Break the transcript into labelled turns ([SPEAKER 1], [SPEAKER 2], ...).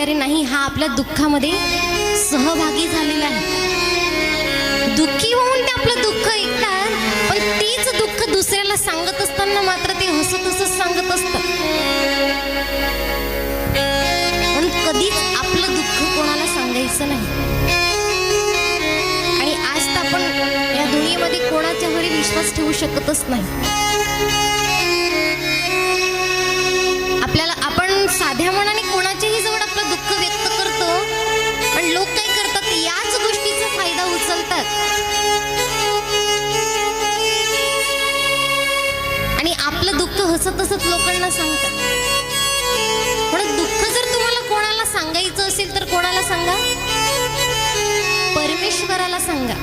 [SPEAKER 1] अरे नाही, हा आपल्या दुःखामध्ये सहभागी झालेला आहे. दुःखी होऊन ते आपलं दुःख ऐकतात, पण तीच दुःख दुसऱ्याला सांगत असताना मात्र ते हसत हसत सांगत असतात. पण कधीच आपलं दुःख कोणाला सांगायचं नाही. आणि आज तर आपण या दुनियेमध्ये कोणाच्यावरही विश्वास ठेवू शकतच नाही. आपण साध्या मनाने कोणाच्याही जवळ आपलं दुःख व्यक्त करतो, पण लोक काय करतात, याच गोष्टीचा फायदा उचलतात आणि आपलं दुःख हसत हसत लोकांना सांगतात. म्हणून दुःख जर तुम्हाला कोणाला सांगायचं असेल तर कोणाला सांगा? परमेश्वराला सांगा.